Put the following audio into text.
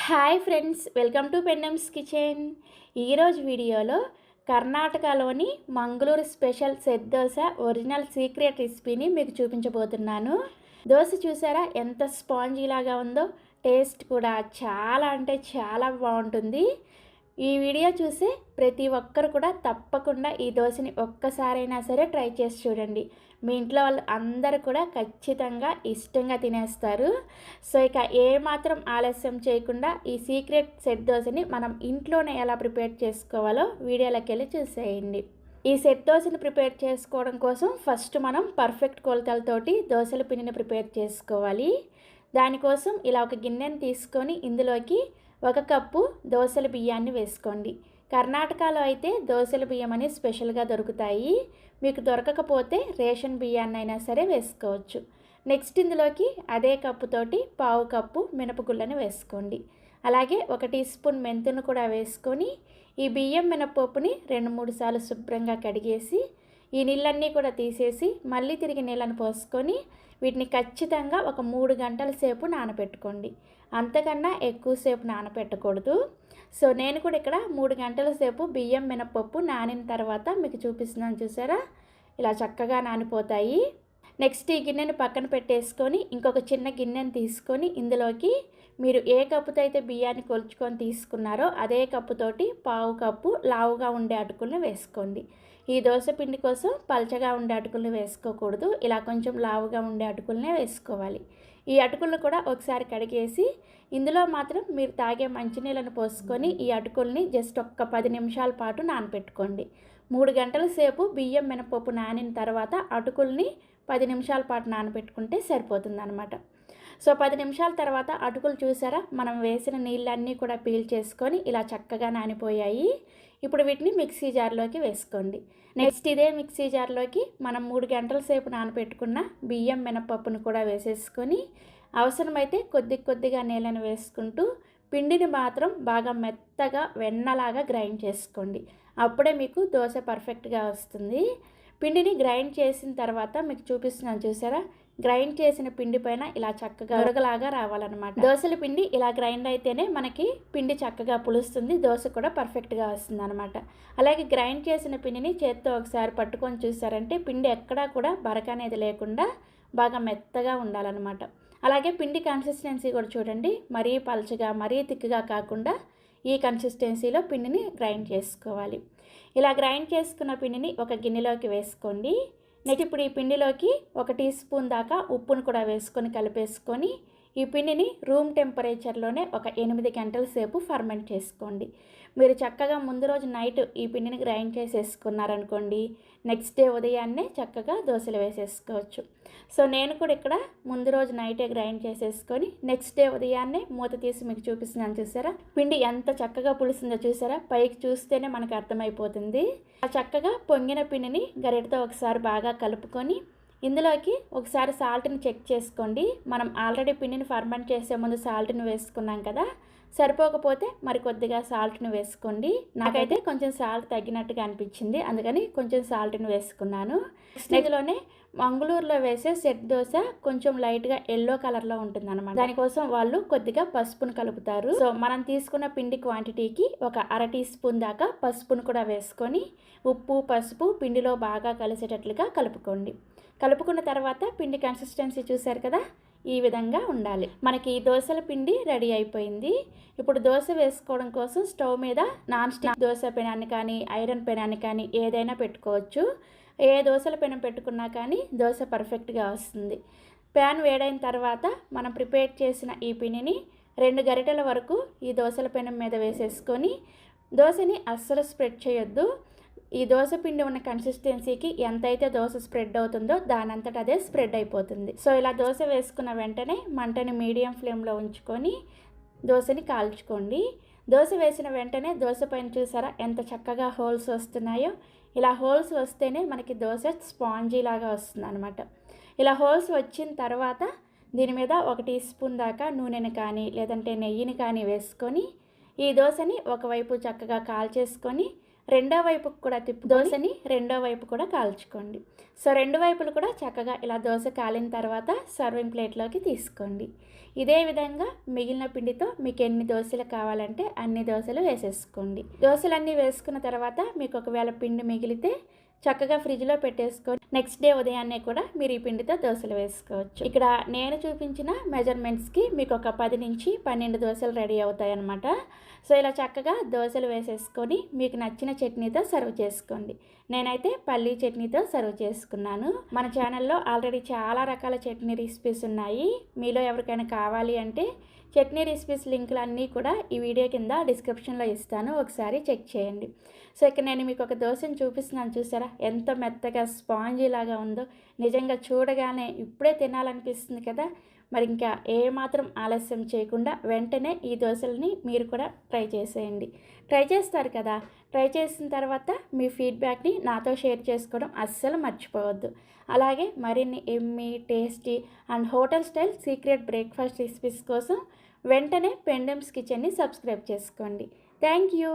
Hi friends, welcome to Pennam's kitchen. ఈరోజు వీడియోలో కర్ణాటకలోని Mangaluru special set dosa original secret రెసిపీని మీకు చూపించబోతున్నాను. దోశ చూసారా ఎంత స్పాంజీ లాగా ఉందో, టేస్ట్ కూడా చాలా అంటే చాలా బాగుంటుంది. ఈ వీడియో చూసి ప్రతి ఒక్కరు కూడా తప్పకుండా ఈ దోశని ఒక్కసారైనా సరే ట్రై చేసి చూడండి. మీ ఇంట్లో వాళ్ళు అందరూ కూడా ఖచ్చితంగా ఇష్టంగా తినేస్తారు. సో ఇక ఏమాత్రం ఆలస్యం చేయకుండా ఈ సీక్రెట్ సెట్ దోశని మనం ఇంట్లోనే ఎలా ప్రిపేర్ చేసుకోవాలో వీడియోలోకి వెళ్ళి చూసేయండి. ఈ సెట్ దోశని ప్రిపేర్ చేసుకోవడం కోసం ఫస్ట్ మనం పర్ఫెక్ట్ కొలతలతోటి దోశల పిండిని ప్రిపేర్ చేసుకోవాలి. దానికోసం ఇలా ఒక గిన్నెని తీసుకొని ఇందులోకి 1 కప్పు దోసల బియ్యాన్ని వేసుకోండి. కర్ణాటకలో అయితే దోసల బియ్యం అని స్పెషల్గా దొరుకుతాయి. మీకు దొరకకపోతే రేషన్ బియ్యాన్ని అయినా సరే వేసుకోవచ్చు. నెక్స్ట్ ఇందులోకి అదే కప్పుతోటి 1/2 కప్పు మినపగుళ్ళని వేసుకోండి. అలాగే 1 టీ స్పూన్ మెంతును కూడా వేసుకొని ఈ బియ్యం మినపప్పుని 2-3 సార్లు శుభ్రంగా కడిగేసి ఈ నీళ్ళన్నీ కూడా తీసేసి మళ్ళీ తిరిగి నీళ్ళని పోసుకొని వీటిని ఖచ్చితంగా ఒక 3 గంటల సేపు నానబెట్టుకోండి. అంతకన్నా ఎక్కువసేపు నానబెట్టకూడదు. సో నేను కూడా ఇక్కడ 3 గంటల సేపు బియ్యం మినపప్పు నానిన తర్వాత మీకు చూపిస్తున్నాను, చూసారా ఇలా చక్కగా నానిపోతాయి. నెక్స్ట్ ఈ గిన్నెను పక్కన పెట్టేసుకొని ఇంకొక చిన్న గిన్నెని తీసుకొని ఇందులోకి మీరు ఏ కప్పుతో అయితే బియ్యాన్ని కొలుచుకొని తీసుకున్నారో అదే కప్పుతోటి 1/2 కప్పు లావుగా ఉండే అటుకులను వేసుకోండి. ఈ దోశ పిండి కోసం పలచగా ఉండే అటుకులను వేసుకోకూడదు, ఇలా కొంచెం లావుగా ఉండే అటుకులనే వేసుకోవాలి. ఈ అటుకులను కూడా ఒకసారి కడిగేసి ఇందులో మాత్రం మీరు తాగే మంచినీళ్ళను పోసుకొని ఈ అటుకుల్ని జస్ట్ ఒక్క 10 నిమిషాల పాటు నానబెట్టుకోండి. 3 గంటల సేపు బియ్యం మినపప్పు నానిన తర్వాత అటుకుల్ని 10 నిమిషాల పాటు నానబెట్టుకుంటే సరిపోతుంది అనమాట. సో 10 నిమిషాల తర్వాత అటుకులు చూసారా మనం వేసిన నీళ్ళన్నీ కూడా పీల్ చేసుకొని ఇలా చక్కగా నానిపోయాయి. ఇప్పుడు వీటిని మిక్సీ జార్లోకి వేసుకోండి. నెక్స్ట్ ఇదే మిక్సీ జార్లోకి మనం 3 గంటల సేపు నానబెట్టుకున్న బియ్యం మినపప్పును కూడా వేసేసుకొని అవసరమైతే కొద్దిగా నీళ్ళని వేసుకుంటూ పిండిని మాత్రం బాగా మెత్తగా వెన్నలాగా గ్రైండ్ చేసుకోండి. అప్పుడే మీకు దోశ పర్ఫెక్ట్గా వస్తుంది. పిండిని గ్రైండ్ చేసిన తర్వాత మీకు చూపిస్తున్నాను, చూసారా గ్రైండ్ చేసిన పిండి పైన ఇలా చక్కగా ఉరగలాగా రావాలన్నమాట. దోశల పిండి ఇలా గ్రైండ్ అయితేనే మనకి పిండి చక్కగా పులుస్తుంది, దోశ కూడా పర్ఫెక్ట్గా వస్తుంది అనమాట. అలాగే గ్రైండ్ చేసిన పిండిని చేత్తో ఒకసారి పట్టుకొని చూసారంటే పిండి ఎక్కడా కూడా బరక అనేది లేకుండా బాగా మెత్తగా ఉండాలన్నమాట. అలాగే పిండి కన్సిస్టెన్సీ కూడా చూడండి, మరీ పలచగా మరీ తిక్కుగా కాకుండా ఈ కన్సిస్టెన్సీలో పిండిని గ్రైండ్ చేసుకోవాలి. ఇలా గ్రైండ్ చేసుకున్న పిండిని ఒక గిన్నెలోకి వేసుకోండి. నెక్స్ట్ ఇప్పుడు ఈ పిండిలోకి 1 టీ స్పూన్ దాకా ఉప్పును కూడా వేసుకొని కలిపేసుకొని ఈ పిండిని రూమ్ టెంపరేచర్లోనే ఒక 8 గంటల సేపు ఫర్మెంట్ చేసుకోండి. మీరు చక్కగా ముందు రోజు నైట్ ఈ పిండిని గ్రైండ్ చేసేసుకున్నారనుకోండి, నెక్స్ట్ డే ఉదయాన్నే చక్కగా దోశలు వేసేసుకోవచ్చు. సో నేను కూడా ఇక్కడ ముందు రోజు నైటే గ్రైండ్ చేసేసుకొని నెక్స్ట్ డే ఉదయాన్నే మూత తీసి మీకు చూపిస్తున్నాను, చూసారా పిండి ఎంత చక్కగా పులిసిందో చూసారా, పైకి చూస్తేనే మనకు అర్థమైపోతుంది. ఆ చక్కగా పొంగిన పిండిని గరిటతో ఒకసారి బాగా కలుపుకొని ఇందులోకి ఒకసారి సాల్ట్ని చెక్ చేసుకోండి. మనం ఆల్రెడీ పిండిని ఫర్మెంట్ చేసే ముందు సాల్ట్ని వేసుకున్నాం కదా, సరిపోకపోతే మరి కొద్దిగా సాల్ట్ని వేసుకోండి. నాకైతే కొంచెం సాల్ట్ తగ్గినట్టుగా అనిపించింది, అందుకని కొంచెం సాల్ట్ని వేసుకున్నాను. ఇందులోనే మంగళూరులో వేసే సెట్ దోశ కొంచెం లైట్గా ఎల్లో కలర్లో ఉంటుంది అనమాట. దానికోసం వాళ్ళు కొద్దిగా పసుపును కలుపుతారు. సో మనం తీసుకున్న పిండి క్వాంటిటీకి ఒక 1/2 టీ స్పూన్ దాకా పసుపును కూడా వేసుకొని ఉప్పు పసుపు పిండిలో బాగా కలిసేటట్లుగా కలుపుకోండి. కలుపుకున్న తర్వాత పిండి కన్సిస్టెన్సీ చూసారు కదా, ఈ విధంగా ఉండాలి. మనకి ఈ దోశల పిండి రెడీ అయిపోయింది. ఇప్పుడు దోశ వేసుకోవడం కోసం స్టవ్ మీద నాన్ స్టిక్ దోశ పెనాన్ని కానీ ఐరన్ పెనాన్ని కానీ ఏదైనా పెట్టుకోవచ్చు. ఏ దోశల పెనం పెట్టుకున్నా కానీ దోశ పర్ఫెక్ట్గా వస్తుంది. ప్యాన్ వేడైన తర్వాత మనం ప్రిపేర్ చేసిన ఈ పిండిని 2 గరిటెల వరకు ఈ దోశల పెనం మీద వేసేసుకొని దోశని అస్సలు స్ప్రెడ్ చేయొద్దు. ఈ దోశ పిండి ఉన్న కన్సిస్టెన్సీకి ఎంతైతే దోశ స్ప్రెడ్ అవుతుందో దానంతట అదే స్ప్రెడ్ అయిపోతుంది. సో ఇలా దోశ వేసుకున్న వెంటనే మంటని మీడియం ఫ్లేమ్లో ఉంచుకొని దోశని కాల్చుకోండి. దోశ వేసిన వెంటనే దోశ పైన చూసారా ఎంత చక్కగా హోల్స్ వస్తున్నాయో, ఇలా హోల్స్ వస్తేనే మనకి దోశ స్పాంజీ లాగా వస్తుంది అనమాట. ఇలా హోల్స్ వచ్చిన తర్వాత దీని మీద 1 టీ స్పూన్ దాకా నూనెని కానీ లేదంటే నెయ్యిని కానీ వేసుకొని ఈ దోశని ఒకవైపు చక్కగా కాల్చేసుకొని రెండో వైపుకు కూడా దోశని రెండో వైపు కూడా కాల్చుకోండి. సో రెండు వైపులు కూడా చక్కగా ఇలా దోశ కాలిన తర్వాత సర్వింగ్ ప్లేట్లోకి తీసుకోండి. ఇదే విధంగా మిగిలిన పిండితో మీకు ఎన్ని దోశలు కావాలంటే అన్ని దోశలు వేసేసుకోండి. దోశలన్నీ వేసుకున్న తర్వాత మీకు ఒకవేళ పిండి మిగిలితే చక్కగా ఫ్రిడ్జ్లో పెట్టేసుకొని నెక్స్ట్ డే ఉదయాన్నే కూడా మీరు ఈ పిండితో దోశలు వేసుకోవచ్చు. ఇక్కడ నేను చూపించిన మెజర్మెంట్స్కి మీకు ఒక 10 నుంచి 12 దోశలు రెడీ అవుతాయి అన్నమాట. సో ఇలా చక్కగా దోశలు వేసేసుకొని మీకు నచ్చిన చట్నీతో సర్వ్ చేసుకోండి. నేనైతే పల్లీ చట్నీతో సర్వ్ చేసుకున్నాను. మన ఛానల్లో ఆల్రెడీ చాలా రకాల చట్నీ రెసిపీస్ ఉన్నాయి. మీలో ఎవరికైనా కావాలి అంటే చట్నీ రెసిపీస్ లింకులు అన్నీ కూడా ఈ వీడియో కింద డిస్క్రిప్షన్లో ఇస్తాను, ఒకసారి చెక్ చేయండి. సో ఇక్కడ నేను మీకు ఒక దోశను చూపిస్తున్నాను, చూసారా ఎంత మెత్తగా స్పాంజీ లాగా ఉందో. నిజంగా చూడగానే ఇప్పుడే తినాలనిపిస్తుంది కదా. మరి ఇంకా ఏమాత్రం ఆలస్యం చేయకుండా వెంటనే ఈ దోశలని మీరు కూడా ట్రై చేసేయండి. ట్రై చేస్తారు కదా, ట్రై చేసిన తర్వాత మీ ఫీడ్బ్యాక్ని నాతో షేర్ చేసుకోవడం అస్సలు మర్చిపోవద్దు. అలాగే మరిన్ని Emmy, tasty and hotel style secret breakfast recipes కోసం వెంటనే పెండమ్స్ కిచెన్ని సబ్స్క్రైబ్ చేసుకోండి. Thank you.